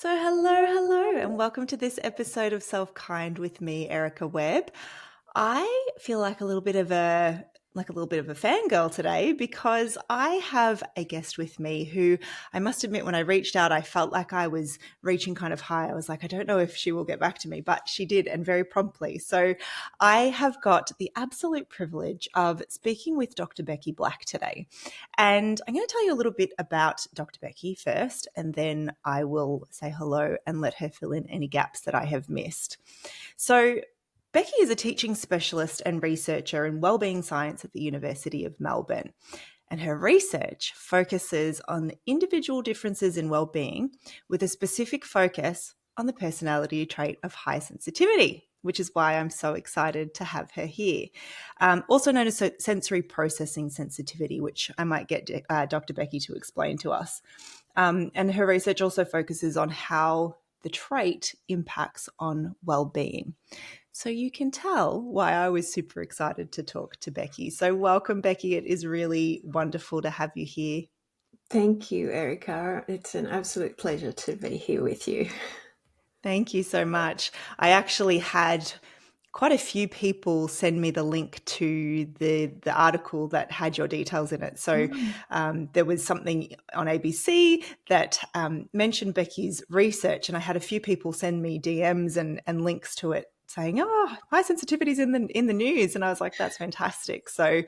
So, hello, and welcome to this episode of SelfKind with me, Erica Webb. I feel like a little bit of a fangirl today because I have a guest with me who I must admit when I reached out, I felt like I was reaching kind of high. I was like, I don't know if she will get back to me, but she did, and very promptly. So I have got the absolute privilege of speaking with Dr. Becky Black today. And I'm going to tell you a little bit about Dr. Becky first, and then I will say hello and let her fill in any gaps that I have missed. So, Becky is a teaching specialist and researcher in Wellbeing Science at the University of Melbourne. And her research focuses on individual differences in well-being with a specific focus on the personality trait of high sensitivity, which is why I'm so excited to have her here. Also known as sensory processing sensitivity, which I might get Dr. Becky to explain to us. And her research also focuses on how the trait impacts on well-being. So you can tell why I was super excited to talk to Becky. So welcome, Becky. It is really wonderful to have you here. Thank you, Erica. It's an absolute pleasure to be here with you. Thank you so much. I actually had quite a few people send me the link to the article that had your details in it. So there was something on ABC that mentioned Becky's research, and I had a few people send me DMs and links to it saying, "Oh, high sensitivity's in the news," and I was like, "That's fantastic." So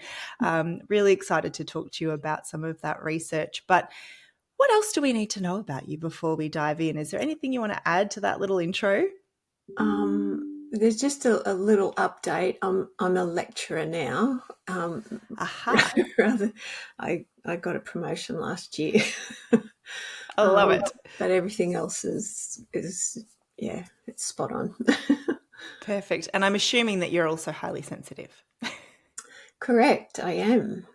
really excited to talk to you about some of that research. But what else do we need to know about you before we dive in? Is there anything you want to add to that little intro? There's just a little update. I'm a lecturer now. Aha. Rather, I got a promotion last year. I love it. But everything else is yeah, it's spot on. Perfect. And I'm assuming that you're also highly sensitive. Correct, I am.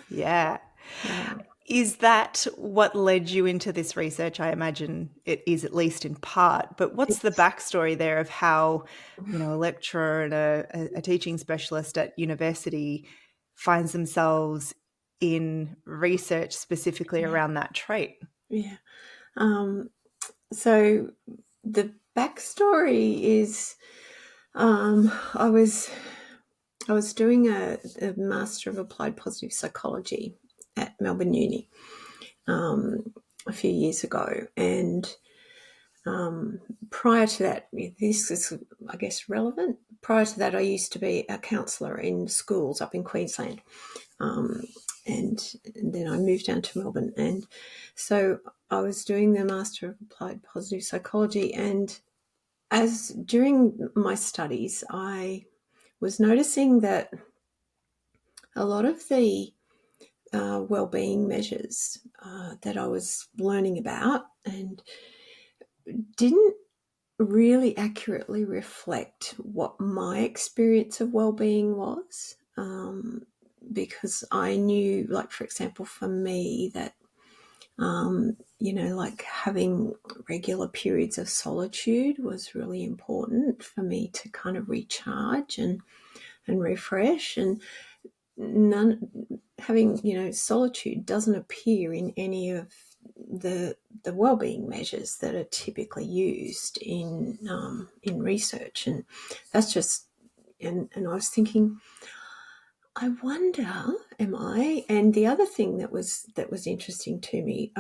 Yeah. Yeah. Is that what led you into this research? I imagine it is, at least in part. But what's the backstory there of how, a lecturer and a teaching specialist at university finds themselves in research specifically around that trait? Yeah. So the backstory is I was doing a Master of Applied Positive Psychology at Melbourne Uni a few years ago. And prior to that, this is, I guess, relevant. Prior to that, I used to be a counsellor in schools up in Queensland. And then I moved down to Melbourne. And so I was doing the Master of Applied Positive Psychology. And as during my studies, I was noticing that a lot of the well-being measures that I was learning about and didn't really accurately reflect what my experience of well-being was, because I knew, like, for example, for me that like having regular periods of solitude was really important for me to kind of recharge and refresh. And having solitude doesn't appear in any of the well-being measures that are typically used in research. And that's just and I was thinking, I wonder, am I? And the other thing that was interesting to me,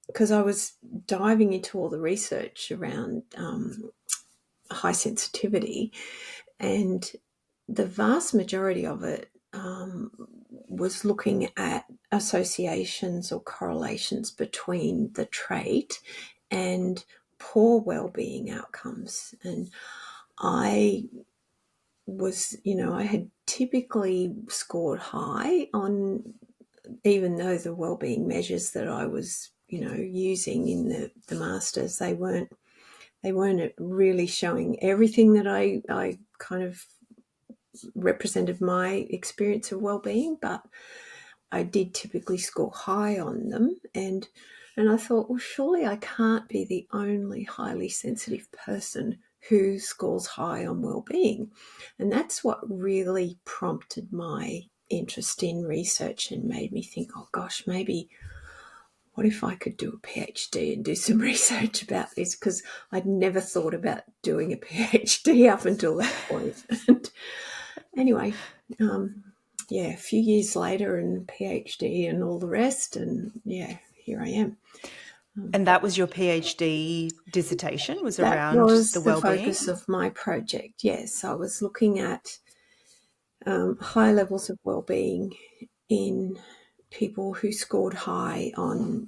because I was diving into all the research around high sensitivity, and the vast majority of it was looking at associations or correlations between the trait and poor well-being outcomes. And I had typically scored high on, even though the well-being measures that I was, using in the masters, they weren't really showing everything that I kind of represented my experience of well-being, but I did typically score high on them. And I thought, well, surely I can't be the only highly sensitive person who scores high on well-being. And that's what really prompted my interest in research and made me think, oh gosh, maybe what if I could do a PhD and do some research about this? Because I'd never thought about doing a PhD up until that point. And anyway, a few years later, and PhD and all the rest, and here I am. And that was your PhD dissertation, was That around the was the wellbeing? focus of my project. Yes, I was looking at high levels of wellbeing in people who scored high on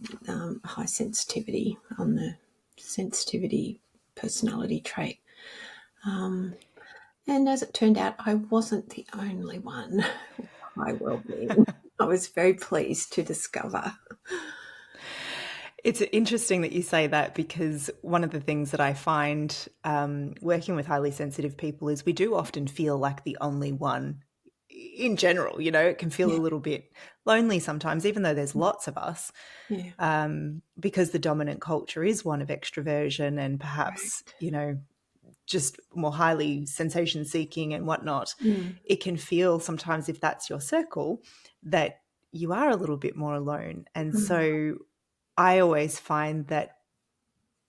high sensitivity, on the sensitivity personality trait. And as it turned out, I wasn't the only one with high wellbeing. I was very pleased to discover. It's interesting that you say that, because one of the things that I find working with highly sensitive people is we do often feel like the only one in general. It can feel a little bit lonely sometimes, even though there's lots of us, because the dominant culture is one of extroversion and perhaps, just more highly sensation seeking and whatnot. It can feel sometimes, if that's your circle, that you are a little bit more alone. And so I always find that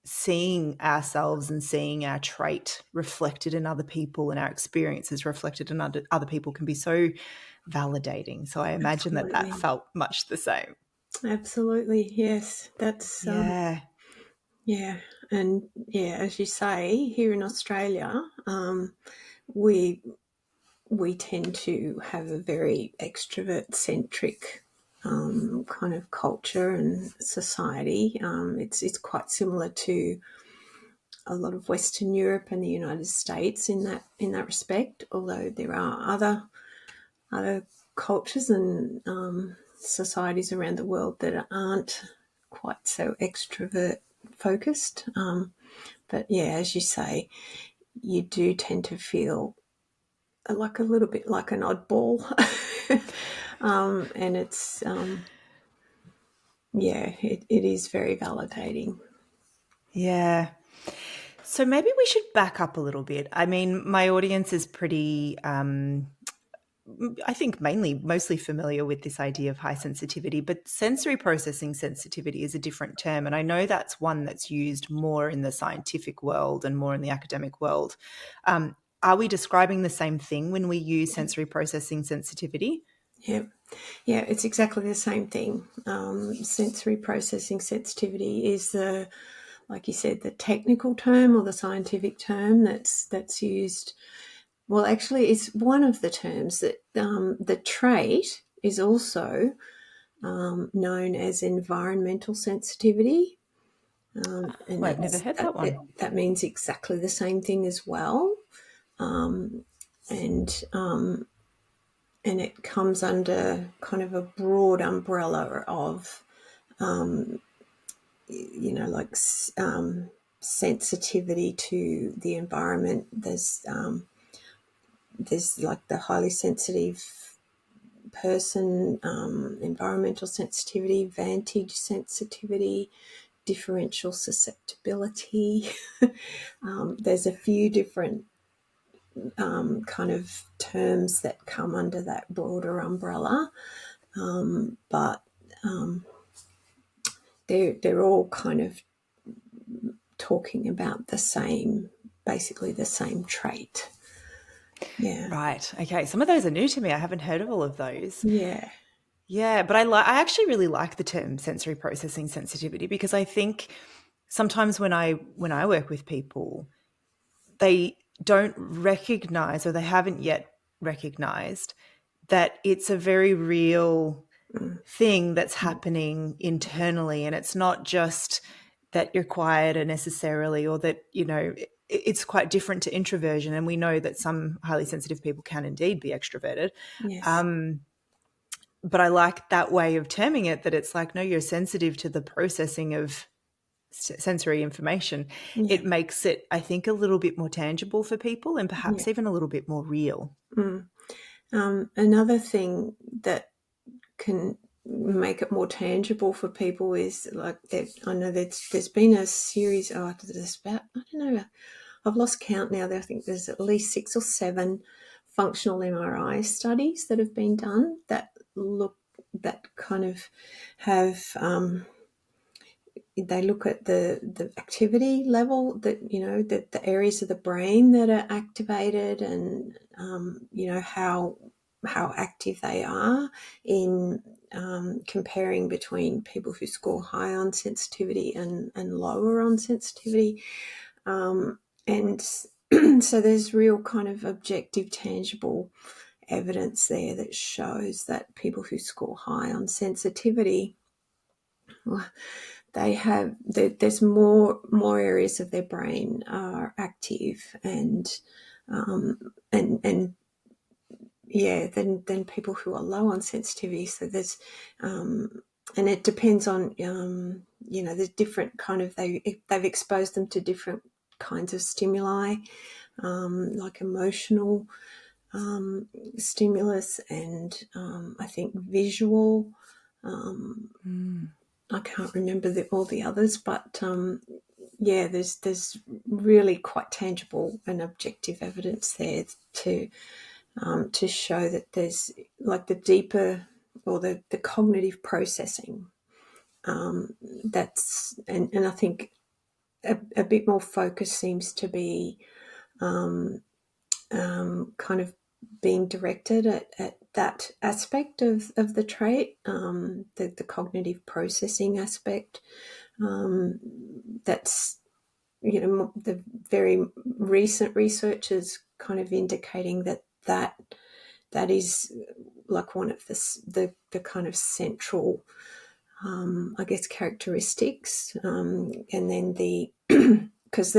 seeing ourselves and seeing our trait reflected in other people and our experiences reflected in other people can be so validating. So I imagine that felt much the same. Absolutely, yes. That's and as you say, here in Australia, we tend to have a very extrovert centric kind of culture and society. It's quite similar to a lot of Western Europe and the United States in that respect. Although there are other cultures and societies around the world that aren't quite so extrovert focused. But as you say, you do tend to feel like a little bit like an oddball. And it's, it is very validating. Yeah. So maybe we should back up a little bit. I mean, my audience is pretty, I think mostly familiar with this idea of high sensitivity, but sensory processing sensitivity is a different term. And I know that's one that's used more in the scientific world and more in the academic world. Are we describing the same thing when we use sensory processing sensitivity? Yeah, it's exactly the same thing. Sensory processing sensitivity is like you said, the technical term or the scientific term that's used. Well, actually, it's one of the terms that the trait is also known as environmental sensitivity. And I've never heard that one. That means exactly the same thing as well. And it comes under kind of a broad umbrella of, sensitivity to the environment. There's like the highly sensitive person, environmental sensitivity, vantage sensitivity, differential susceptibility. There's a few different kind of terms that come under that broader umbrella, but they're all kind of talking about basically the same trait. Yeah. Right. Okay. Some of those are new to me. I haven't heard of all of those. Yeah. Yeah, but I actually really like the term sensory processing sensitivity, because I think sometimes when I work with people, they don't recognize, or they haven't yet recognized, that it's a very real thing that's happening internally, and it's not just that you're quieter necessarily, or that it's quite different to introversion, and we know that some highly sensitive people can indeed be extroverted. Yes. But I like that way of terming it, that it's like, no, you're sensitive to the processing of sensory information. Yeah. It makes it, I think, a little bit more tangible for people, and perhaps even a little bit more real. Another thing that can make it more tangible for people is like I know there's been a series. There's about, I don't know, I've lost count now. I think there's at least 6 or 7 functional MRI studies that have been done that kind of have they look at the activity level, that the areas of the brain that are activated, and how active they are in comparing between people who score high on sensitivity and lower on sensitivity. And so there's real kind of objective, tangible evidence there that shows that people who score high on sensitivity, well, there's more areas of their brain are active and than people who are low on sensitivity. So there's and it depends on there's different kind of they've exposed them to different kinds of stimuli, like emotional stimulus and I think visual. I can't remember all the others, but there's really quite tangible and objective evidence there to show that there's like the deeper or the cognitive processing that's and I think a bit more focus seems to be kind of being directed at that aspect of the trait, the cognitive processing aspect. That's the very recent research is kind of indicating that is like one of the kind of central I guess characteristics, and then because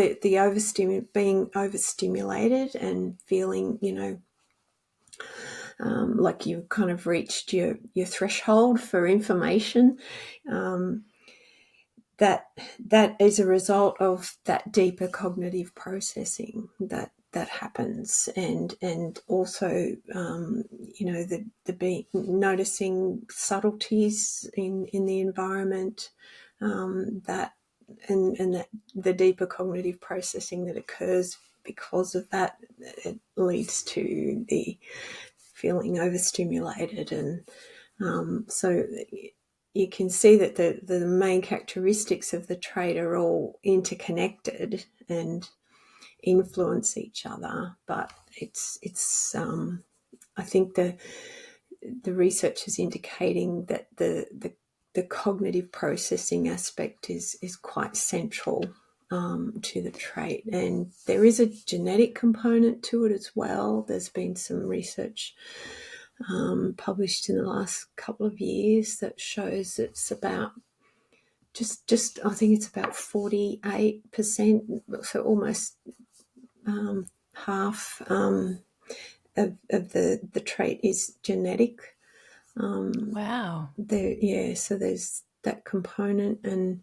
being overstimulated and feeling like you've kind of reached your threshold for information, that is a result of that deeper cognitive processing that happens, and also the being noticing subtleties in the environment, that and that the deeper cognitive processing that occurs because of that, it leads to the feeling overstimulated. And so you can see that the main characteristics of the trait are all interconnected and influence each other. But it's I think the research is indicating that the cognitive processing aspect is quite central to the trait, and there is a genetic component to it as well. There's been some research published in the last couple of years that shows it's about just I think it's about 48%, so almost half of the trait is genetic. Wow. So there's that component, and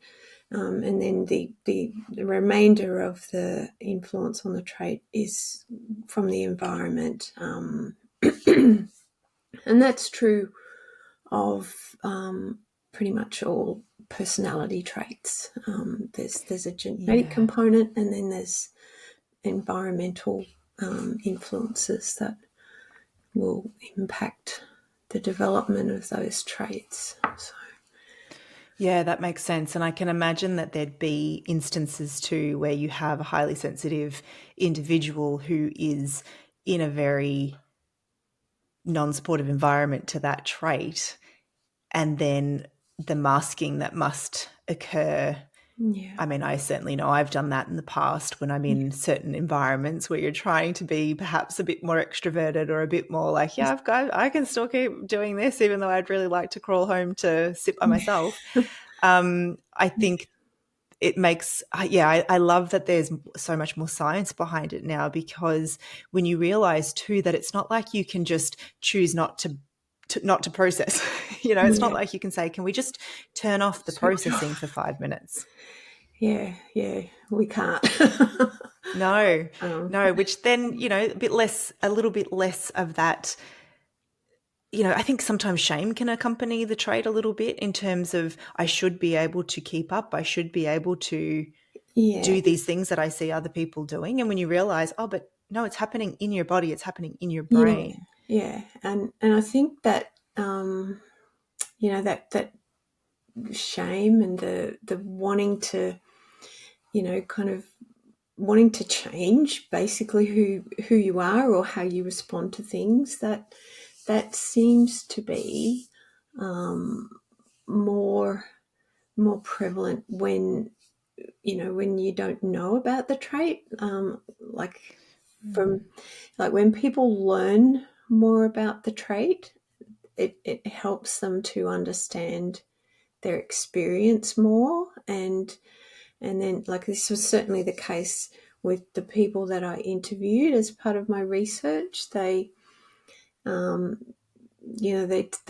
then the remainder of the influence on the trait is from the environment, and that's true of pretty much all personality traits. There's a genetic component, and then there's environmental influences that will impact the development of those traits. So. Yeah, that makes sense. And I can imagine that there'd be instances too where you have a highly sensitive individual who is in a very non-supportive environment to that trait, and then the masking that must occur. Yeah. I mean, I certainly know I've done that in the past when I'm in certain environments where you're trying to be perhaps a bit more extroverted or a bit more like, I can still keep doing this even though I'd really like to crawl home to sit by myself. I think it makes, I love that there's so much more science behind it now, because when you realize too that it's not like you can just choose not to process, it's not like you can say, can we just turn off the processing for 5 minutes? Yeah, we can't. No, which then, a little bit less of that. I think sometimes shame can accompany the trait a little bit in terms of I should be able to keep up. I should be able to do these things that I see other people doing. And when you realize, oh, but no, it's happening in your body. It's happening in your brain. Yeah. And I think that, that shame and the wanting to, kind of wanting to change basically who you are or how you respond to things, that seems to be more prevalent when when you don't know about the trait, like from like when people learn more about the trait, it helps them to understand their experience more, and then, like, this was certainly the case with the people that I interviewed as part of my research. They they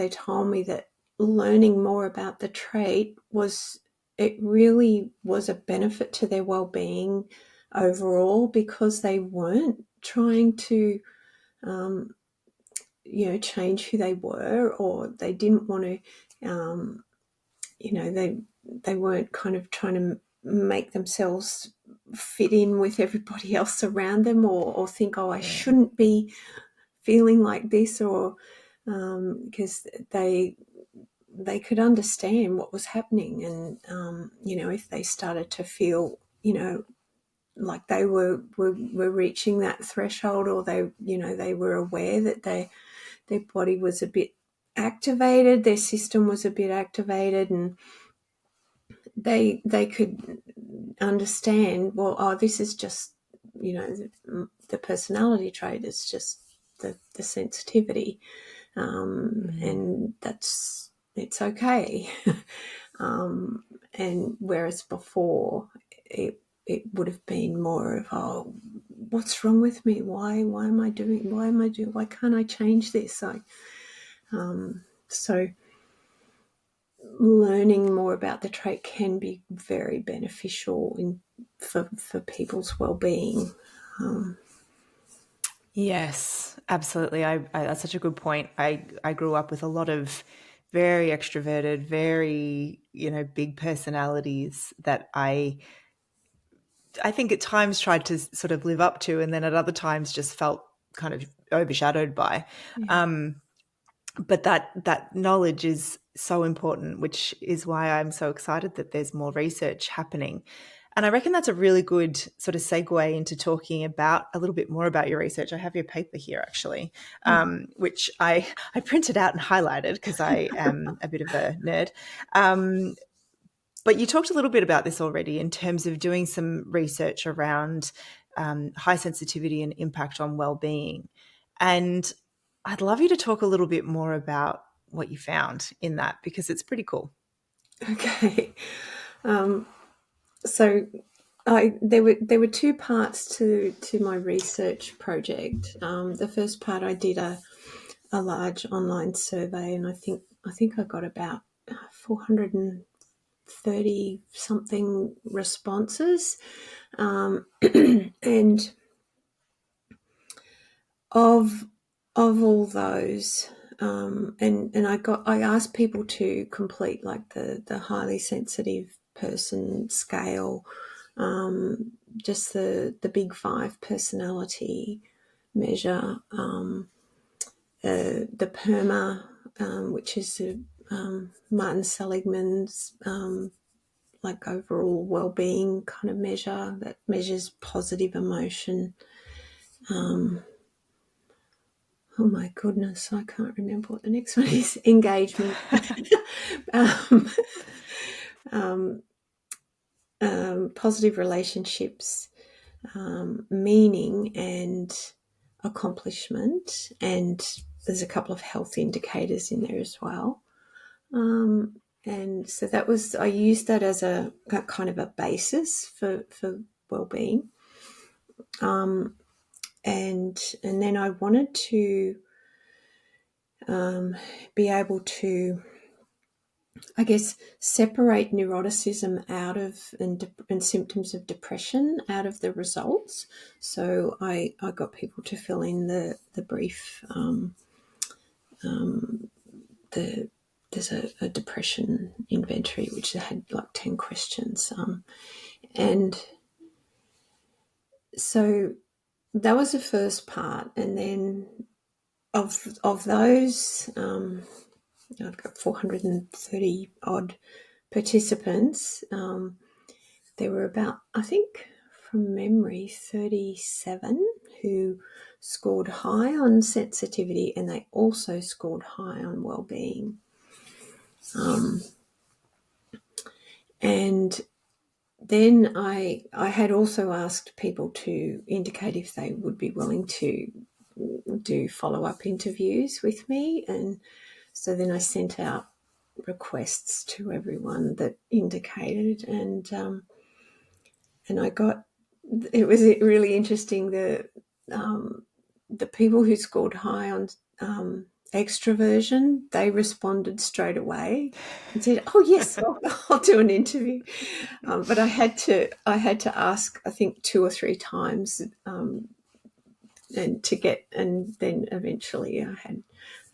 told me that learning more about the trait really was a benefit to their well-being overall, because they weren't trying to change who they were, or they didn't want to they weren't kind of trying to make themselves fit in with everybody else around them, or think, oh, I shouldn't be feeling like this, or because they could understand what was happening. And if they started to feel like they were reaching that threshold, or they were aware that their body was a bit activated, their system was a bit activated, and they could understand, well, oh, this is just the personality trait is just the sensitivity, and it's okay. And whereas before it would have been more of, oh, what's wrong with me? Why can't I change this? So learning more about the trait can be very beneficial for people's well-being. Yes, absolutely. That's such a good point. I grew up with a lot of very extroverted, very, big personalities that I think at times tried to sort of live up to, and then at other times just felt kind of overshadowed by. Yeah. But that knowledge is so important, which is why I'm so excited that there's more research happening. And I reckon that's a really good sort of segue into talking about a little bit more about your research. I have your paper here, actually, which I printed out and highlighted because I am a bit of a nerd. But you talked a little bit about this already in terms of doing some research around high sensitivity and impact on well-being. And I'd love you to talk a little bit more about what you found in that, because it's pretty cool. Okay. So there were two parts to my research project. The first part, I did a large online survey, and I think I got about 430 something responses, and of all those, and I asked people to complete like the highly sensitive person scale, just the big 5 personality measure, the PERMA, which is Martin Seligman's like overall well-being kind of measure that measures positive emotion. Oh my goodness, I can't remember what the next one is. Engagement. Positive relationships, meaning and accomplishment, and there's a couple of health indicators in there as well. And so that was, I used that as a kind of a basis for well-being. And then I wanted to be able to, I guess, separate neuroticism out of and symptoms of depression out of the results. So I got people to fill in the brief. There's a depression inventory which had like 10 questions, and so that was the first part. And then of those, I've got 430 odd participants. There were about, I think from memory, 37 who scored high on sensitivity, and they also scored high on wellbeing. And then I had also asked people to indicate if they would be willing to do follow-up interviews with me, and so then I sent out requests to everyone that indicated, and I got, it was really interesting, the people who scored high on extroversion, they responded straight away and said, "Oh yes, I'll do an interview." But I had to ask, I think 2 or 3 times, and then eventually I had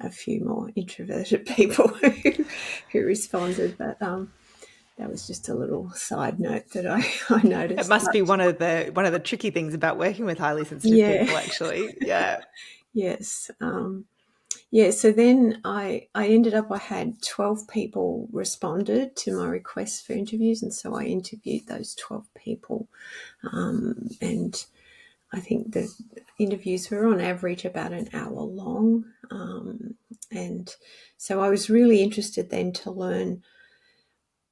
a few more introverted people who responded. But that was just a little side note that I noticed. It must be one of the tricky things about working with highly sensitive people, actually. Yeah. Yes. So then I ended up, I had 12 people responded to my requests for interviews, and so I interviewed those 12 people. And I think the interviews were on average about an hour long. And so I was really interested then to learn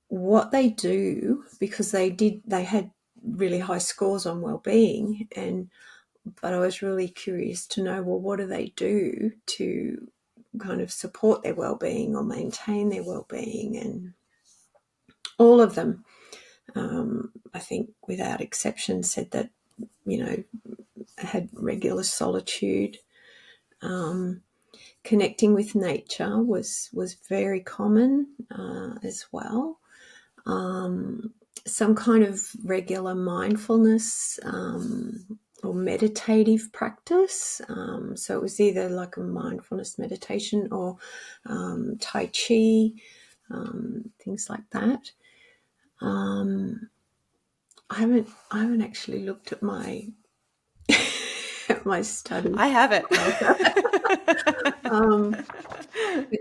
what they do, because they had really high scores on wellbeing, but I was really curious to know, well, what do they do to kind of support their wellbeing or maintain their wellbeing? And all of them, I think without exception, said that, had regular solitude. Connecting with nature was very common as well. Some kind of regular mindfulness or meditative practice. So it was either like a mindfulness meditation or Tai Chi, things like that. I haven't actually looked at my my study. I have it. But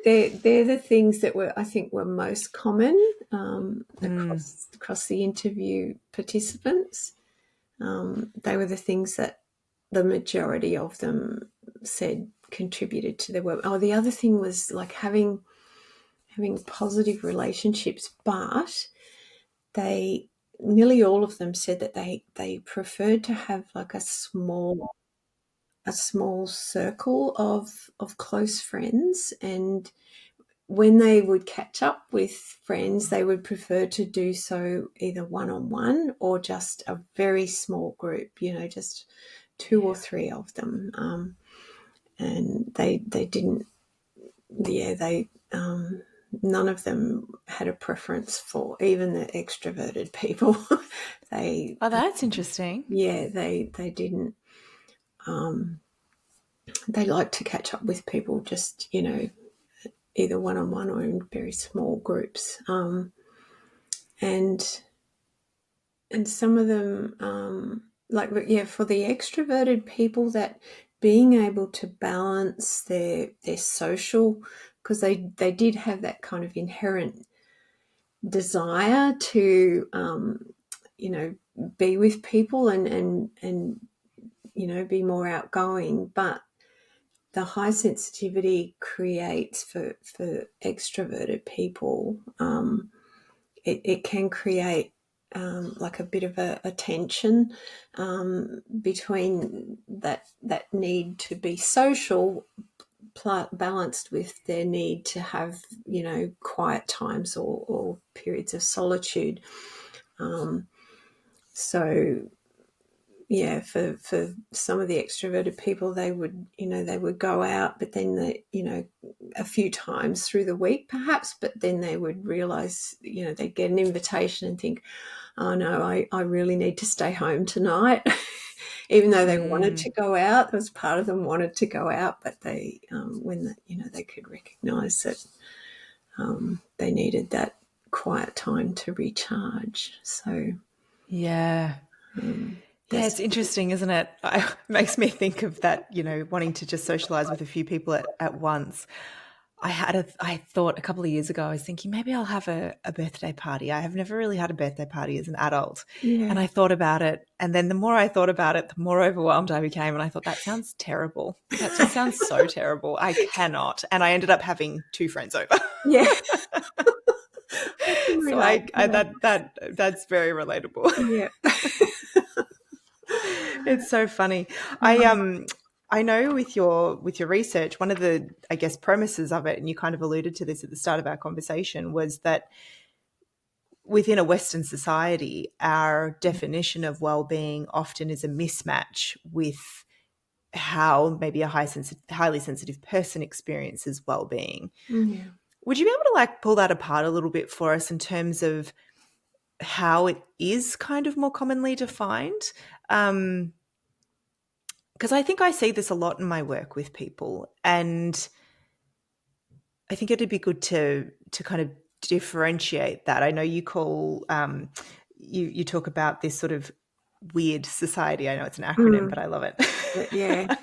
they're the things that I think were most common across the interview participants. They were the things that the majority of them said contributed to their work. Oh, the other thing was like having positive relationships, but nearly all of them said that they preferred to have like a small circle of close friends, and when they would catch up with friends, they would prefer to do so either one-on-one or just a very small group, just 2 or 3 of them. And they didn't, none of them had a preference for even the extroverted people. Oh, that's interesting. Yeah, they didn't. They like to catch up with people just, either one-on-one or in very small groups. And some of them, for the extroverted people, that being able to balance their social, because they did have that kind of inherent desire to, be with people and be more outgoing, but the high sensitivity creates for extroverted people, it can create like a bit of a tension between that need to be social balanced with their need to have, quiet times or periods of solitude. So yeah, for some of the extroverted people, they would go out, but then a few times through the week perhaps, but then they would realize, they'd get an invitation and think, oh no, I really need to stay home tonight. Even though they wanted to go out, there was part of them wanted to go out, but they, they could recognize that they needed that quiet time to recharge. So yeah. Yeah, it's interesting, isn't it? It makes me think of that, wanting to just socialize with a few people at once. I thought a couple of years ago, I was thinking maybe I'll have a birthday party. I have never really had a birthday party as an adult. Yeah. And I thought about it. And then the more I thought about it, the more overwhelmed I became. And I thought, that sounds terrible. That just sounds so terrible. I cannot. And I ended up having 2 friends over. Yeah. So that's very relatable. Yeah. It's so funny. I know with your research, one of the, I guess, premises of it, and you kind of alluded to this at the start of our conversation, was that within a Western society, our definition of well-being often is a mismatch with how maybe a highly sensitive person experiences well-being. Yeah. Would you be able to like pull that apart a little bit for us in terms of how it is kind of more commonly defined? Because I think I see this a lot in my work with people, and I think it'd be good to kind of differentiate that. I know you call you talk about this sort of weird society. I know it's an acronym, but I love it. Yeah.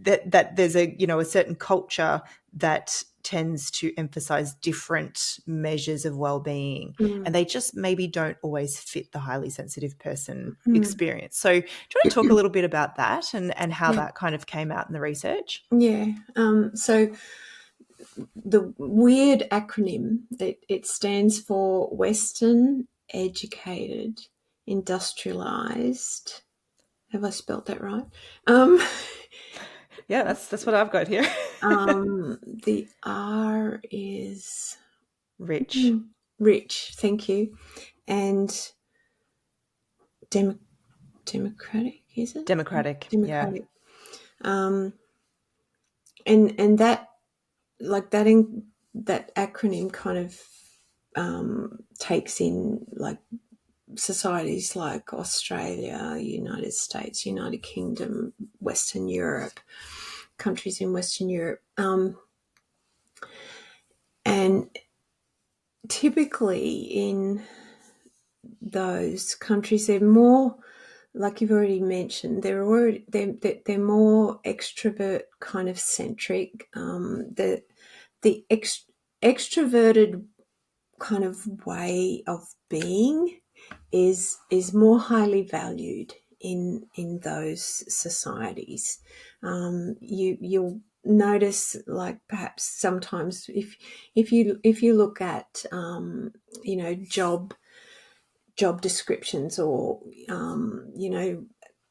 That there's a certain culture that tends to emphasize different measures of well-being, and they just maybe don't always fit the highly sensitive person experience. So do you want to talk a little bit about that and how that kind of came out in the research? Yeah. So the weird acronym, it stands for Western Educated Industrialized. Have I spelt that right? Yeah, that's what I've got here. The R is Rich. Rich, thank you. And democratic, is it? Democratic. Yeah. And that, like that acronym kind of takes in like societies like Australia, United States, United Kingdom, Western Europe, countries in Western Europe. And typically in those countries, they're more, like you've already mentioned, they're more extrovert kind of centric. The extroverted kind of way of being is more highly valued in those societies. You'll notice, like perhaps sometimes if you look at job descriptions or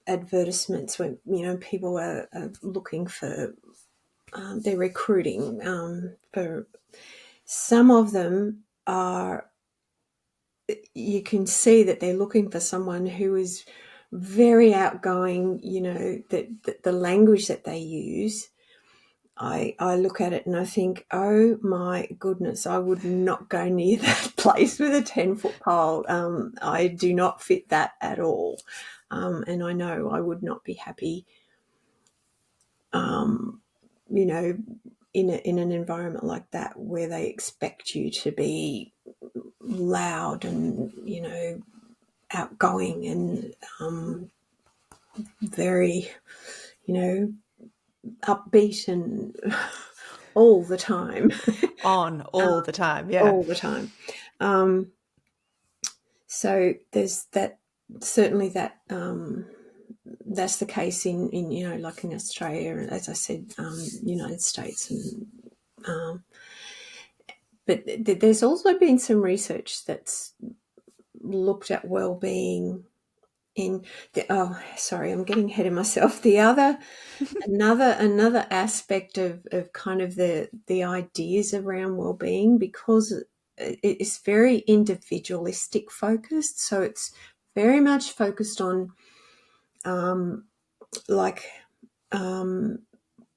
advertisements when people are looking for they're recruiting for, some of them are, you can see that they're looking for someone who is very outgoing. That the language that they use, I look at it and I think, oh my goodness, I would not go near that place with a 10-foot pole. I do not fit that at all. And I know I would not be happy, in an environment like that where they expect you to be loud and, outgoing and very, upbeat and all the time. On all the time, yeah. All the time. So there's that, certainly that that's the case in like in Australia and, as I said, United States. And but there's also been some research that's looked at well-being in sorry, I'm getting ahead of myself. The other another aspect of kind of the ideas around well-being, because it's very individualistic focused, so it's very much focused on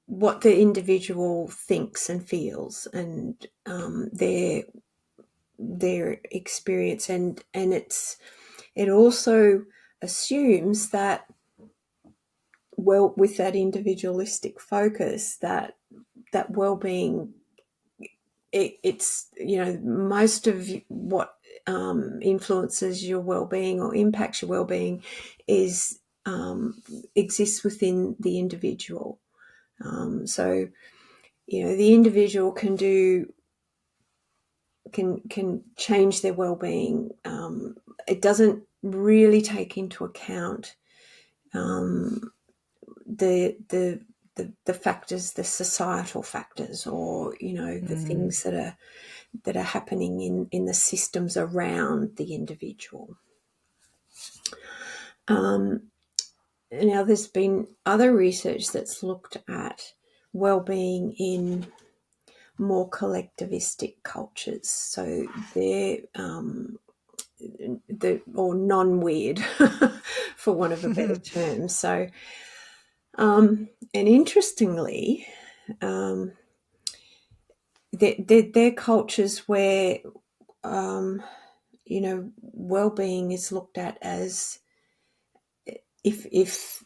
what the individual thinks and feels and their experience, and it also assumes that, well, with that individualistic focus, that well-being, it's most of what influences your well-being or impacts your well-being is exists within the individual. So the individual can change their well-being. It doesn't really take into account the factors, the societal factors, or the things that are happening in the systems around the individual. Now, there's been other research that's looked at well-being in more collectivistic cultures. So they're or non-weird, for want of a better term. So, and interestingly, they're cultures where well-being is looked at as if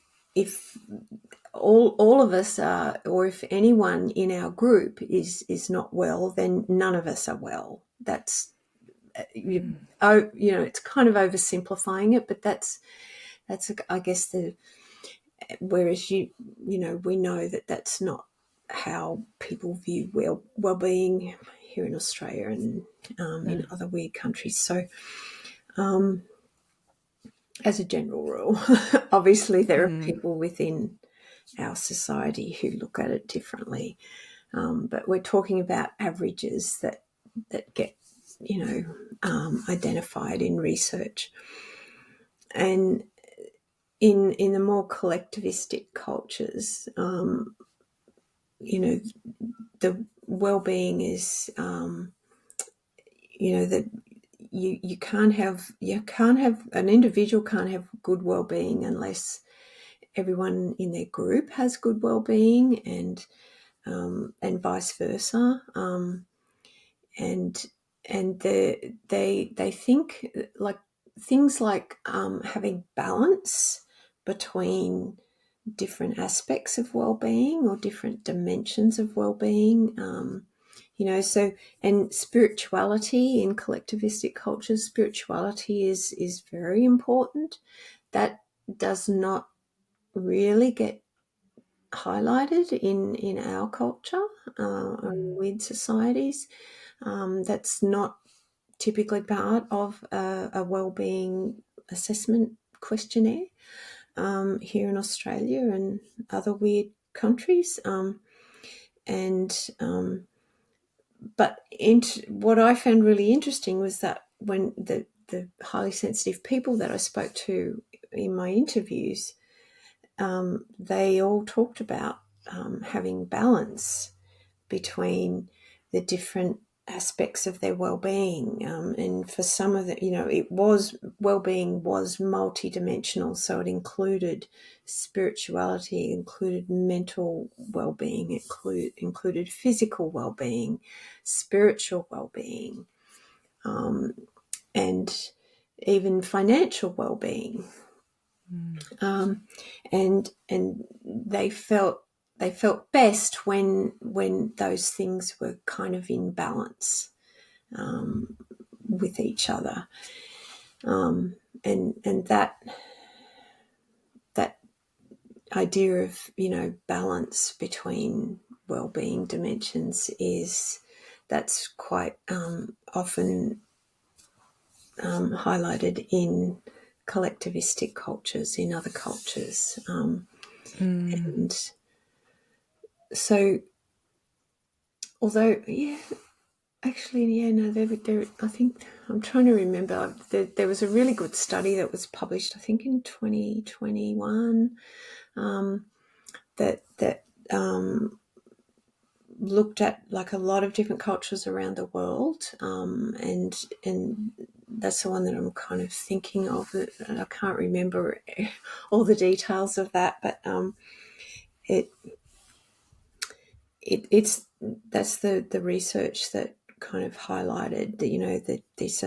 all of us are, or if anyone in our group is not well, then none of us are well. That's it's kind of oversimplifying it, but that's I guess whereas we know that that's not how people view well-being here in Australia and in other weird countries. So as a general rule, obviously there are people within our society who look at it differently, but we're talking about averages that get identified in research. And in the more collectivistic cultures, the well-being is that you can't have an individual can't have good well-being unless everyone in their group has good well-being, and vice versa. And they think like things like having balance between different aspects of well-being or different dimensions of well-being. So, and spirituality in collectivistic cultures, spirituality is very important. That does not really get highlighted in our culture, with societies. That's not typically part of a wellbeing assessment questionnaire here in Australia and other weird countries. But what I found really interesting was that when the highly sensitive people that I spoke to in my interviews, they all talked about having balance between the different aspects of their well-being, and for some of it well-being was multidimensional, so it included spirituality, included mental well-being, included physical well-being, spiritual well-being, and even financial well-being. And they felt best when those things were kind of in balance with each other, and that idea of balance between well-being dimensions that's quite often highlighted in collectivistic cultures, in other cultures. And so, although, I think I'm trying to remember. There was a really good study that was published, I think, in 2021, that looked at like a lot of different cultures around the world, and that's the one that I'm kind of thinking of. I can't remember all the details of that, but that's the research that kind of highlighted that these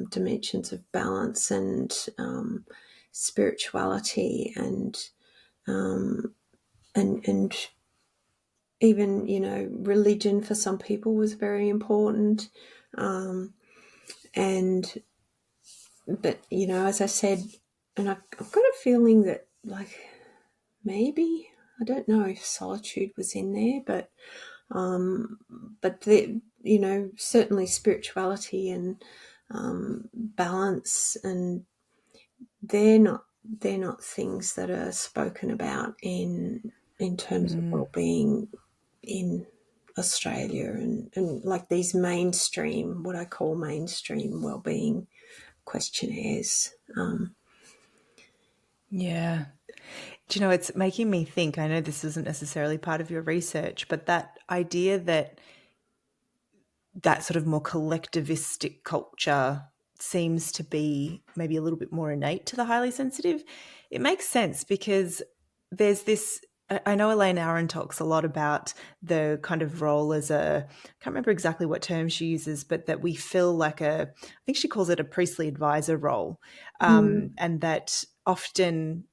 dimensions of balance and spirituality and even religion for some people was very important, but as I said, and I've got a feeling that maybe, I don't know if solitude was in there, but But certainly spirituality and balance, and they're not things that are spoken about in terms of well-being in Australia, and like these mainstream, what I call mainstream well-being questionnaires. Yeah. Do you know, it's making me think, I know this isn't necessarily part of your research, but that idea that that sort of more collectivistic culture seems to be maybe a little bit more innate to the highly sensitive. It makes sense because there's this. I know Elaine Aron talks a lot about the kind of role as a, I can't remember exactly what term she uses, but that we feel like I think she calls it a priestly advisor role. And that often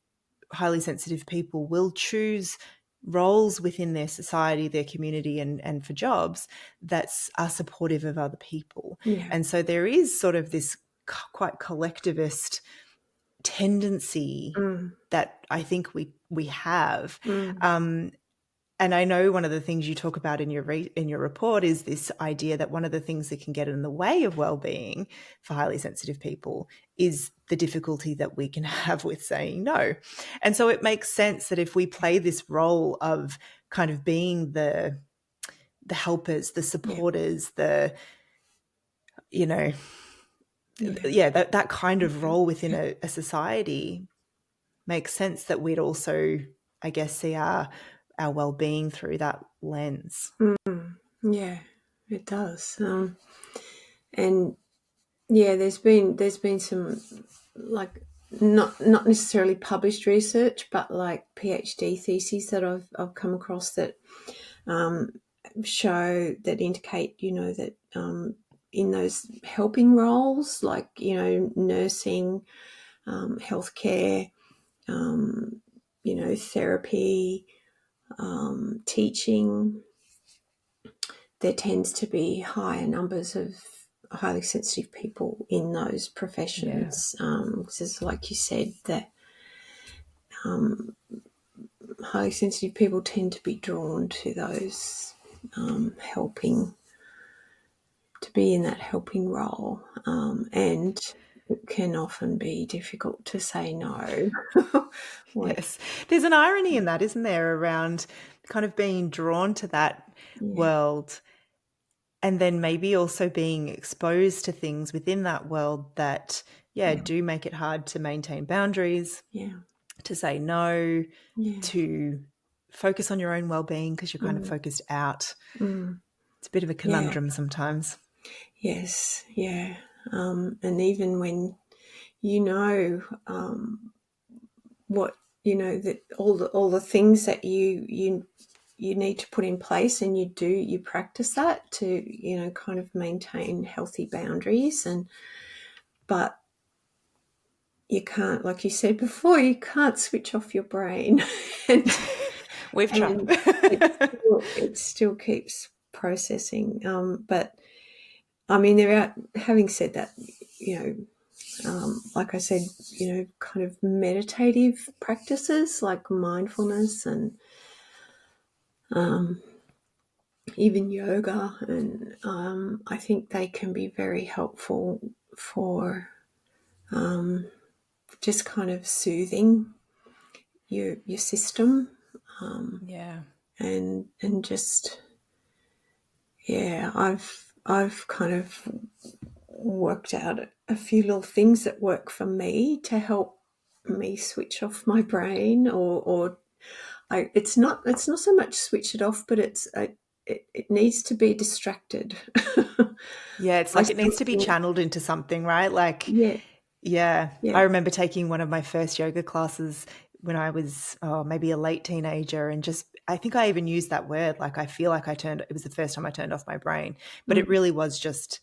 highly sensitive people will choose roles within their society, their community, and for jobs that are supportive of other people. Yeah. And so there is sort of this quite collectivist tendency that I think we have. And I know one of the things you talk about in your report is this idea that one of the things that can get in the way of well-being for highly sensitive people is the difficulty that we can have with saying no. And so it makes sense that if we play this role of kind of being the helpers, the supporters, that kind of role within a society, makes sense that we'd also, I guess, see our well-being through that lens. Yeah, it does. And yeah, there's been some, like, not necessarily published research, but like PhD theses that I've come across that show, that indicate, that in those helping roles, like, nursing, healthcare, therapy, teaching, there tends to be higher numbers of highly sensitive people in those professions. Because, like you said, that highly sensitive people tend to be drawn to those helping, to be in that helping role, and it can often be difficult to say no. Yes. There's an irony in that, isn't there, around kind of being drawn to that world and then maybe also being exposed to things within that world that, do make it hard to maintain boundaries, to say no, to focus on your own well-being because you're kind of focused out. It's a bit of a conundrum sometimes. Yes, yeah. And even when what that all the things that you need to put in place, and you practice that to kind of maintain healthy boundaries, but you can't, like you said before, you can't switch off your brain. We've tried. It still keeps processing. But I mean, having said that, like I said, kind of meditative practices like mindfulness and even yoga, and I think they can be very helpful for just kind of soothing your system, and just I've kind of worked out a few little things that work for me to help me switch off my brain, or it's not so much switch it off, but it needs to be distracted. It's like it needs to be channeled into something, right? Like, I remember taking one of my first yoga classes when I was maybe a late teenager, and just, I think I even used that word, like, I feel like it was the first time I turned off my brain, but it really was just,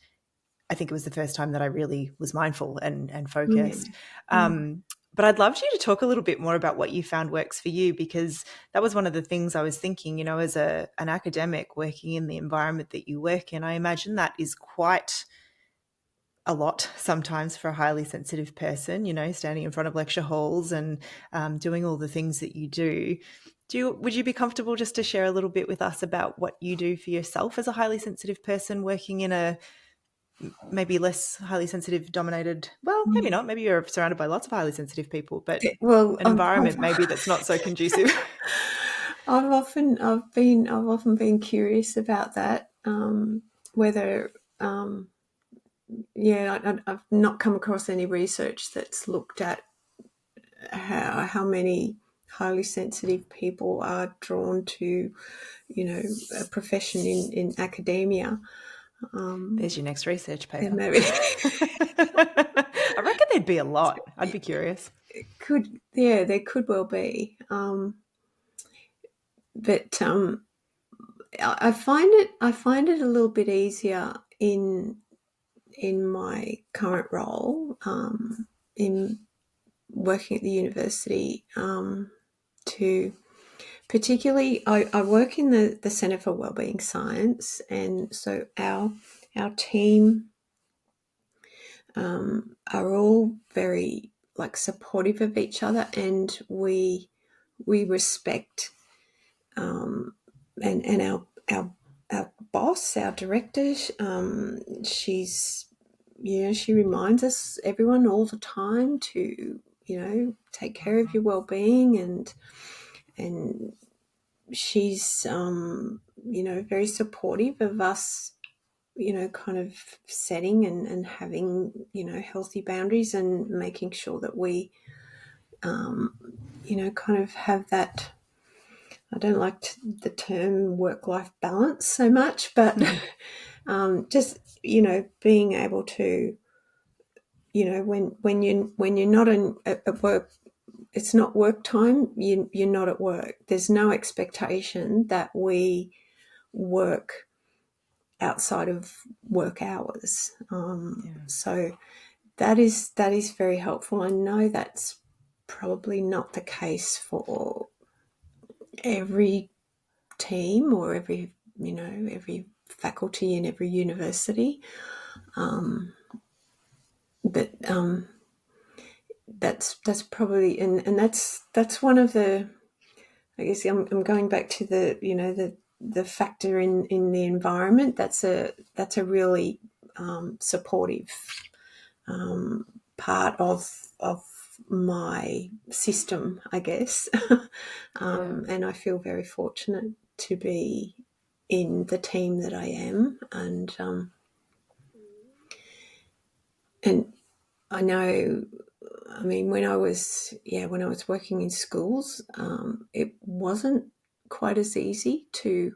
I think it was the first time that I really was mindful and focused. But I'd love you to talk a little bit more about what you found works for you, because that was one of the things I was thinking, as an academic working in the environment that you work in, I imagine that is quite a lot sometimes for a highly sensitive person, standing in front of lecture halls and doing all the things that you do. Would you be comfortable just to share a little bit with us about what you do for yourself as a highly sensitive person working in a maybe less highly sensitive dominated, well, maybe not, maybe you're surrounded by lots of highly sensitive people, but Well, an environment maybe that's not so conducive? I've often been curious about that, whether I've not come across any research that's looked at how many highly sensitive people are drawn to, a profession in academia. There's your next research paper. Maybe. I reckon there'd be a lot. I'd be curious. There could well be. But I find it a little bit easier in my current role, in working at the university, to particularly I work in the Centre for Wellbeing Science, and so our team are all very supportive of each other, and we respect, and our boss, our director, she reminds us, everyone, all the time to take care of your well-being, and she's very supportive of us, kind of setting and having healthy boundaries, and making sure that we kind of have that. I don't like the term work-life balance so much, but just being able to, when you're not at work, it's not work time. You're not at work. There's no expectation that we work outside of work hours. So that is very helpful. I know that's probably not the case for every team or every faculty in every university, but that's probably, and that's one of the, I guess I'm going back to the factor in the environment. That's a really supportive part of my system, I guess. And I feel very fortunate to be in the team that I am, and I know, I mean, when I was working in schools, it wasn't quite as easy to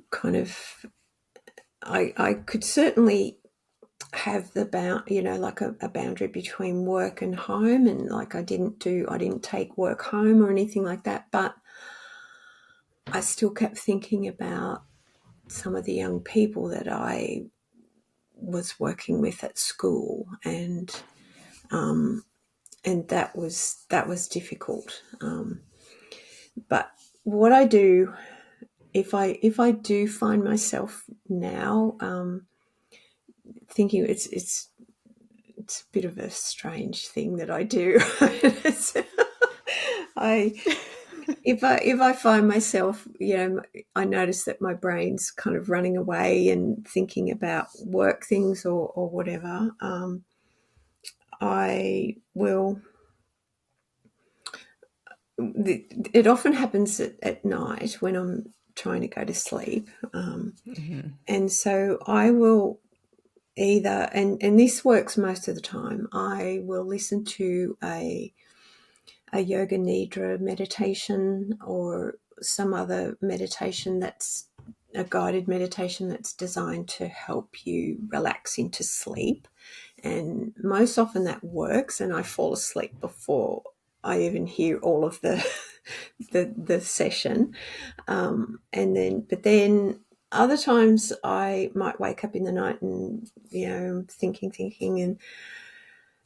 kind of, I could certainly have a boundary between work and home, and I didn't take work home or anything like that, but I still kept thinking about some of the young people that I was working with at school, and that was difficult. But what I do, if I do find myself now thinking, it's a bit of a strange thing that I do. If I find myself, I notice that my brain's kind of running away and thinking about work things or whatever, I will. It often happens at night when I'm trying to go to sleep, and so I will either, and this works most of the time, I will listen to a yoga nidra meditation, or some other meditation that's a guided meditation that's designed to help you relax into sleep. And most often that works, and I fall asleep before I even hear all of the session. But then other times I might wake up in the night and thinking, and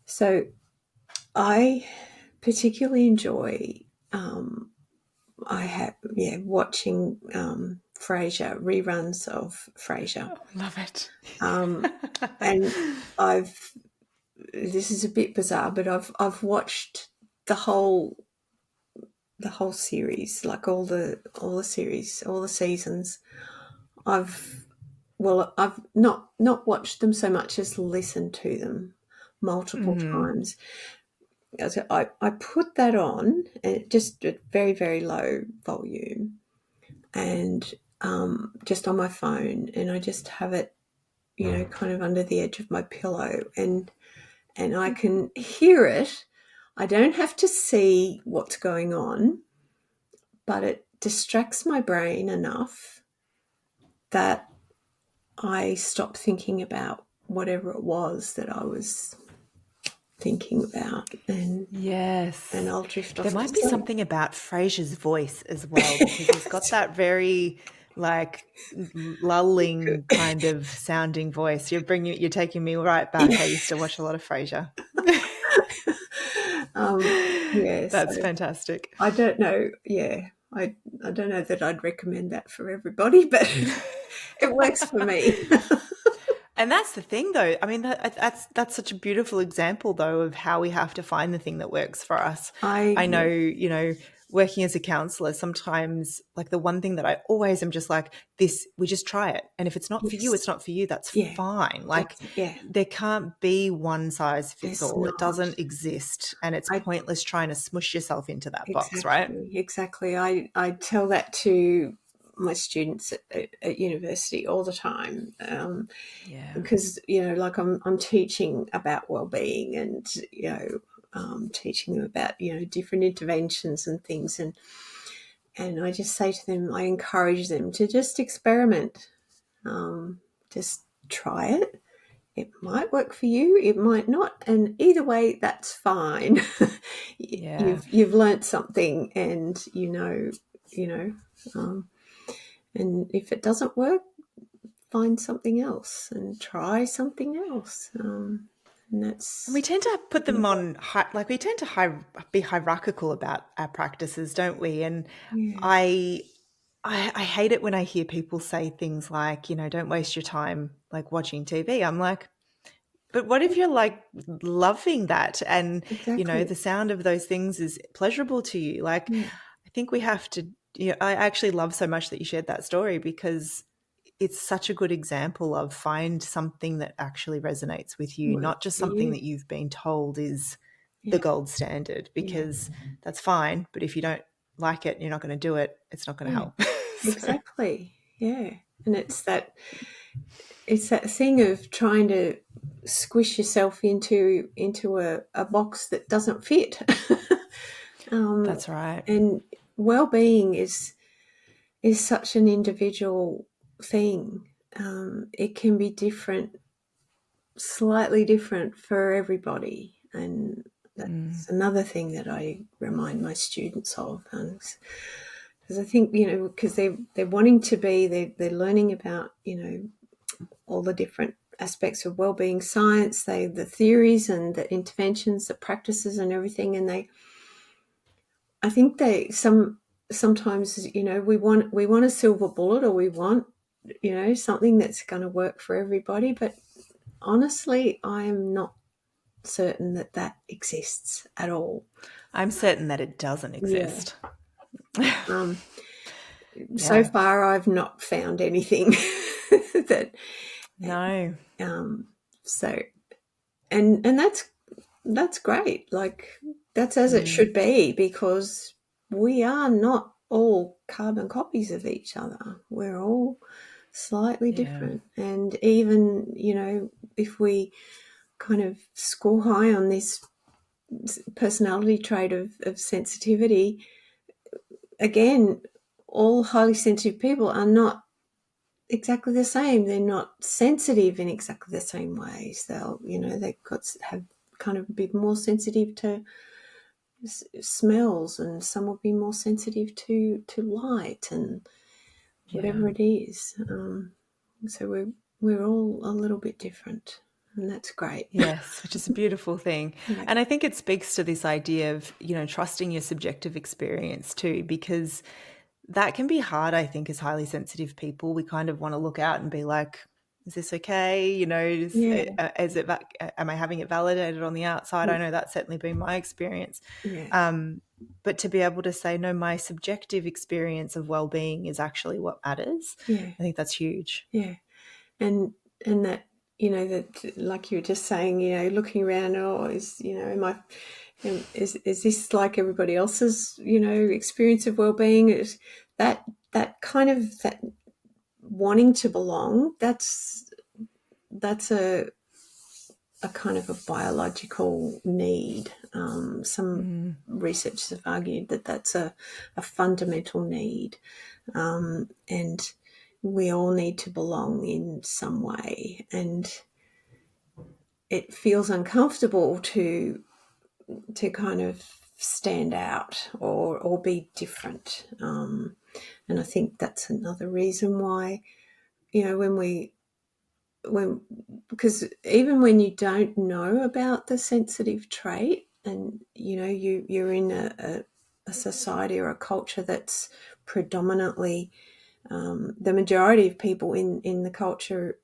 so I particularly enjoy watching Frasier, reruns of Frasier. Oh, love it. And this is a bit bizarre, but I've watched the whole the whole series, like all the series, all the seasons. I've not watched them so much as listened to them multiple times. I put that on, and just at very, very low volume, and just on my phone, and I just have it, kind of under the edge of my pillow, and I can hear it. I don't have to see what's going on, but it distracts my brain enough that I stop thinking about whatever it was that I was thinking about, and Yes. and I'll drift off. There might to be sleep. something about Frasier's voice as well, because he's got that very like lulling kind of sounding voice. You're taking me right back. I used to watch a lot of Frasier. Yeah, That's so fantastic. I don't know. Yeah, I don't know that I'd recommend that for everybody, but it works for me. And that's the thing, though. I mean, that's such a beautiful example, though, of how we have to find the thing that works for us. I know, working as a counselor, sometimes like the one thing that I always am just like, this, we just try it. And if it's not for you, it's not for you. That's fine. Like, there can't be one size fits all. It doesn't exist. And it's pointless trying to smush yourself into that box, right? Exactly. I tell that to my students at university all the time, because like I'm teaching about well-being, and teaching them about different interventions and things, and I just say to them, I encourage them to just experiment, just try it. It might work for you, it might not, and either way, that's fine. You've learnt something, and and if it doesn't work, find something else and try something else. And we tend to put them on, like we tend to be hierarchical about our practices, don't we? And I hate it when I hear people say things like, don't waste your time like watching TV. I'm like, but what if you're like loving that, and the sound of those things is pleasurable to you? Like, I think we have to. I actually love so much that you shared that story, because it's such a good example of find something that actually resonates with you, not just something that you've been told is the gold standard, because that's fine. But if you don't like it, you're not going to do it. It's not going to help. Exactly. Yeah. And it's that thing of trying to squish yourself into a box that doesn't fit. That's right. And well-being is such an individual thing. It can be different, slightly different for everybody, and that's another thing that I remind my students of. Because I think because they're wanting to be, they're learning about all the different aspects of wellbeing science, the theories and the interventions, the practices and everything, and I think sometimes we want a silver bullet, or we want something that's going to work for everybody, but honestly, I am not certain that exists at all. I'm certain that it doesn't exist. So far, I've not found anything that. No. So, and that's great. Like, that's as it should be, because we are not all carbon copies of each other. We're all slightly different, and even if we kind of score high on this personality trait of sensitivity, again, all highly sensitive people are not exactly the same. They're not sensitive in exactly the same ways. They've have kind of be more sensitive to smells, and some will be more sensitive to light and whatever it is. So we're all a little bit different, and that's great. Yes, which is a beautiful thing. And I think it speaks to this idea of, trusting your subjective experience too, because that can be hard, I think, as highly sensitive people. We kind of want to look out and be like, is this okay? Am I having it validated on the outside? I know that's certainly been my experience. But to be able to say, no, my subjective experience of well-being is actually what matters. Yeah. I think that's huge. Yeah. And that, that, like you were just saying, looking around, is this like everybody else's, experience of well-being? Is that kind of, that wanting to belong, that's a kind of a biological need. Some researchers have argued that that's a fundamental need, and we all need to belong in some way. And it feels uncomfortable to kind of stand out or be different. And I think that's another reason why, because even when you don't know about the sensitive trait, and you're in a society or a culture that's predominantly, the majority of people in the culture,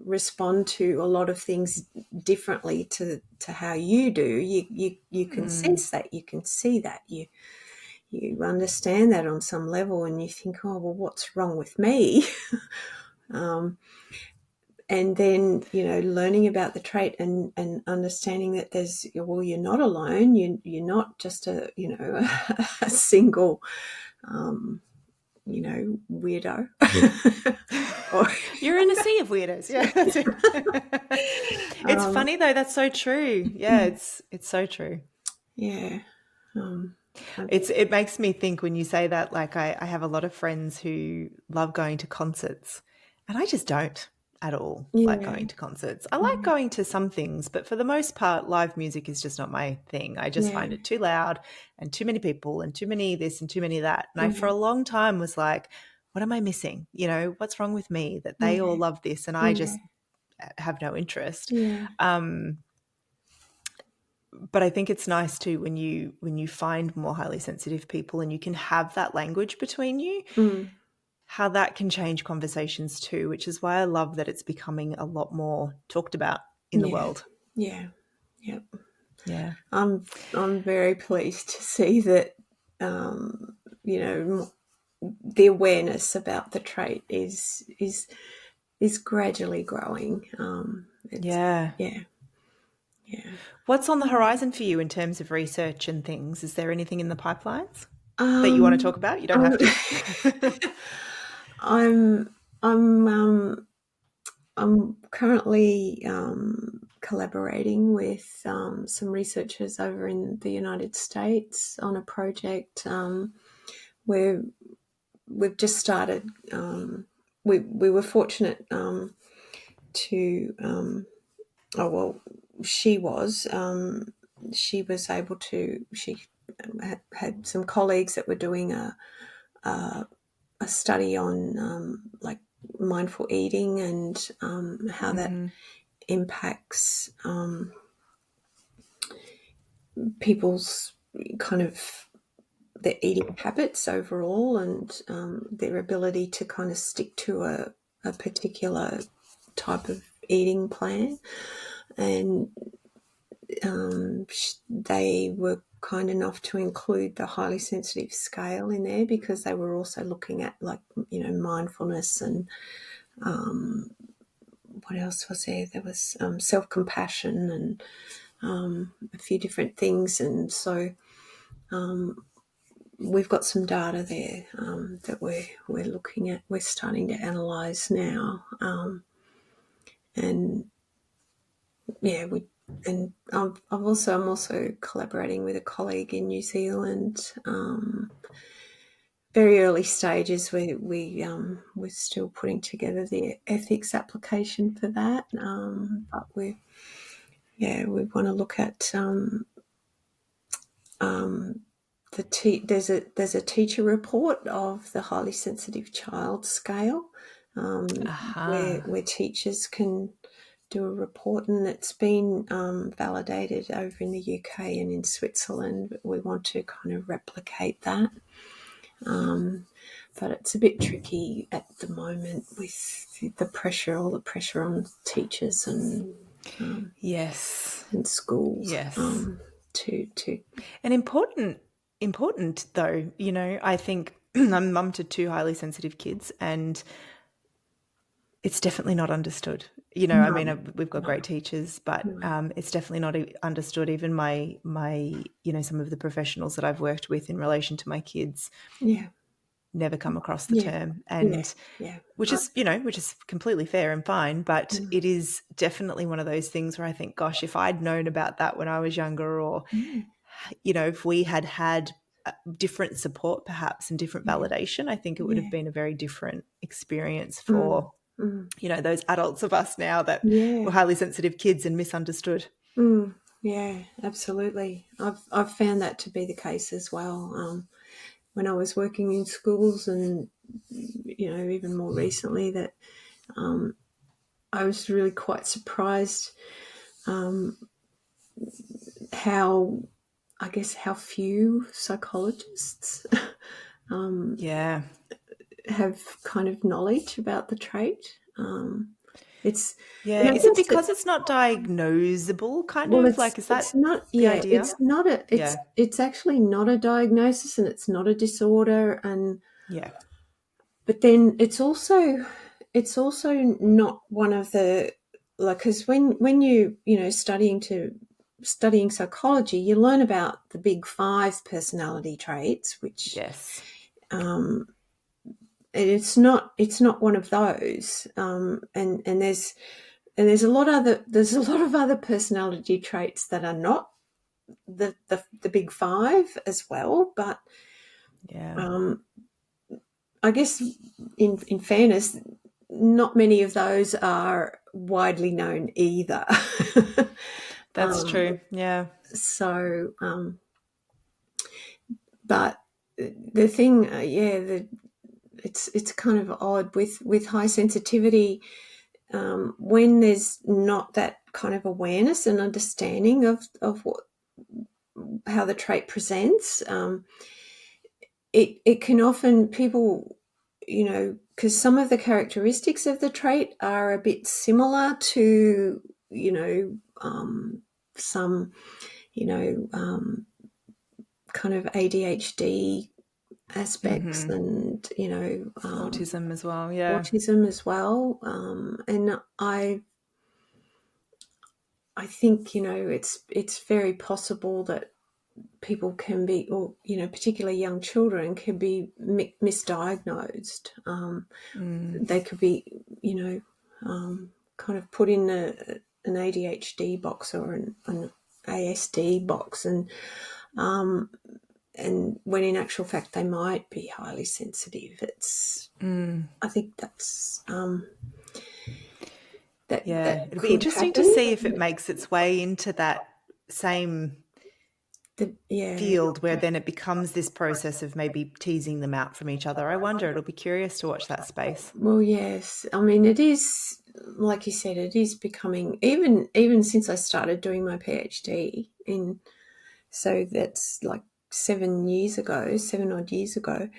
respond to a lot of things differently to how you do. You can sense that, you can see that, you understand that on some level, and you think, oh well, what's wrong with me? And then, learning about the trait and understanding that you're not alone. You're not just a a single, weirdo. Or, you're in a sea of weirdos. Yeah, that's it. It's funny though. That's so true. Yeah, it's so true. Yeah. It makes me think when you say that, like I have a lot of friends who love going to concerts, and I just don't at all like going to concerts. I like going to some things, but for the most part, live music is just not my thing. I just find it too loud and too many people and too many this and too many that. And I, for a long time, was like, what am I missing? What's wrong with me that they all love this and I just have no interest? But I think it's nice too when you find more highly sensitive people and you can have that language between you, how that can change conversations too, which is why I love that it's becoming a lot more talked about in the world. Yeah. Yep. Yeah. I'm very pleased to see that, the awareness about the trait is gradually growing. Yeah. What's on the horizon for you in terms of research and things? Is there anything in the pipelines that you want to talk about? You don't have to. I'm currently collaborating with some researchers over in the United States on a project where we've just started. We were fortunate to. She was able to. She had some colleagues that were doing a study on like mindful eating and how that impacts people's kind of their eating habits overall, and their ability to kind of stick to a particular type of eating plan. And they were kind enough to include the highly sensitive scale in there because they were also looking at mindfulness and what else was there? There was self-compassion and a few different things. And so we've got some data there that we're looking at. We're starting to analyse now, and I'm also collaborating with a colleague in New Zealand. Very early stages. We're still putting together the ethics application for that, but we want to look at there's a teacher report of the highly sensitive child scale, where teachers can do a report, and it's been validated over in the UK and in Switzerland. We want to kind of replicate that. But it's a bit tricky at the moment with all the pressure on teachers and yes, and schools, yes, to And important though, you know, I think I'm mum to two highly sensitive kids, and it's definitely not understood. You know, I mean, we've got great teachers, but it's definitely not understood. Even my, you know, some of the professionals that I've worked with in relation to my kids, never come across the term, and which is, you know, which is completely fair and fine, but it is definitely one of those things where I think, gosh, if I'd known about that when I was younger, or you know, if we had different support perhaps and different validation, I think it would have been a very different experience for you know, those adults of us now that were highly sensitive kids and misunderstood. Yeah, absolutely. I've found that to be the case as well. When I was working in schools, and you know, even more recently, that I was really quite surprised how few psychologists have kind of knowledge about the trait. Is it because it's not diagnosable, kind of like, is that it's not, the idea? It's not it's actually not a diagnosis, and it's not a disorder, and but then it's also not one of the, like, because when you know, studying psychology, you learn about the big 5 personality traits, which it's not one of those, and there's a lot of other personality traits that are not the big 5 as well, but I guess in fairness, not many of those are widely known either. That's true. So but the thing, it's kind of odd with high sensitivity, when there's not that kind of awareness and understanding of how the trait presents. It can often, people, you know, because some of the characteristics of the trait are a bit similar to, you know, some, you know, kind of ADHD aspects, and, you know, autism as well. And I think, you know, it's very possible that people can be, or, you know, particularly young children can be misdiagnosed. They could be, you know, kind of put in an ADHD box or an ASD box, and when in actual fact they might be highly sensitive. It's I think that's it'll be interesting to see if it makes its way into that same field, where then it becomes this process of maybe teasing them out from each other. I wonder, it'll be curious to watch that space. Well, yes. I mean, it is, like you said, it is becoming, even since I started doing my PhD so that's like 7 odd years ago,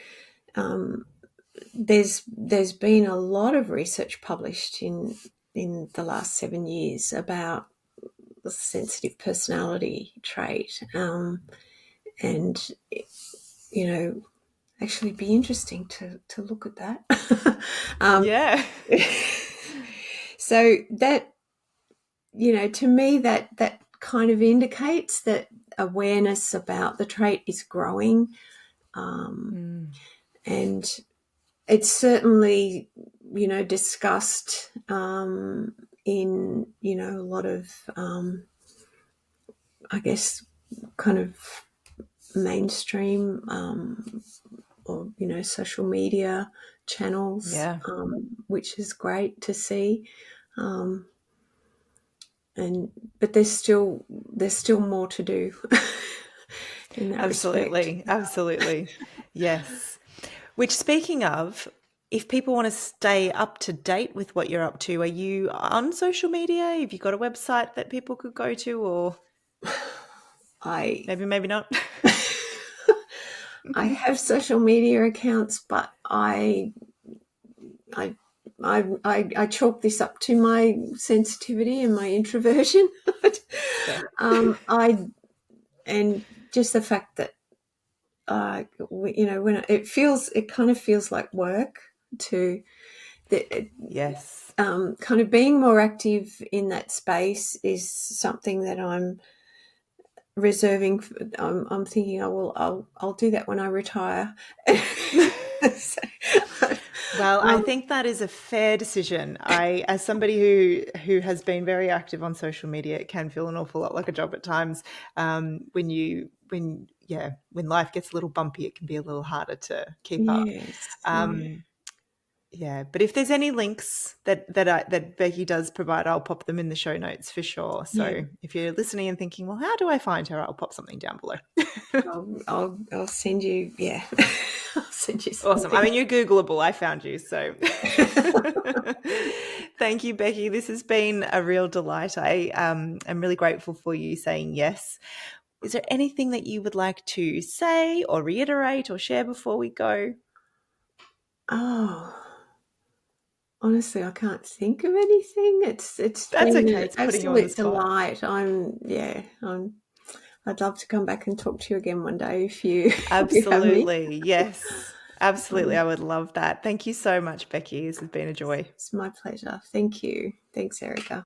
there's been a lot of research published in the last 7 years about the sensitive personality trait, and, you know, actually be interesting to look at that. So that, you know, to me, that kind of indicates that awareness about the trait is growing, and it's certainly, you know, discussed in, you know, a lot of I guess kind of mainstream or, you know, social media channels, which is great to see. But there's still more to do. In that Absolutely. Yes. Which, speaking of, if people want to stay up to date with what you're up to, are you on social media? Have you got a website that people could go to, or maybe not? I have social media accounts, but I chalk this up to my sensitivity and my introversion. and just the fact that, when it kind of feels like work to Yes. kind of being more active in that space is something that I'm reserving. I'm thinking, I'll do that when I retire. Well, I think that is a fair decision. As somebody who has been very active on social media, it can feel an awful lot like a job at times. When life gets a little bumpy, it can be a little harder to keep up. Yes. Yeah, but if there's any links that Becky does provide, I'll pop them in the show notes for sure. So if you're listening and thinking, well, how do I find her? I'll pop something down below. I'll send you. Yeah, I'll send you something. Awesome. I mean, you're Googleable. I found you, so thank you, Becky. This has been a real delight. I am really grateful for you saying yes. Is there anything that you would like to say or reiterate or share before we go? Oh, honestly, I can't think of anything. It's That's been okay. an It's putting you on the absolute spot. delight. I'd love to come back and talk to you again one day if you have me. Absolutely. Yes. Absolutely. I would love that. Thank you so much, Becky. This has been a joy. It's my pleasure. Thank you. Thanks, Erica.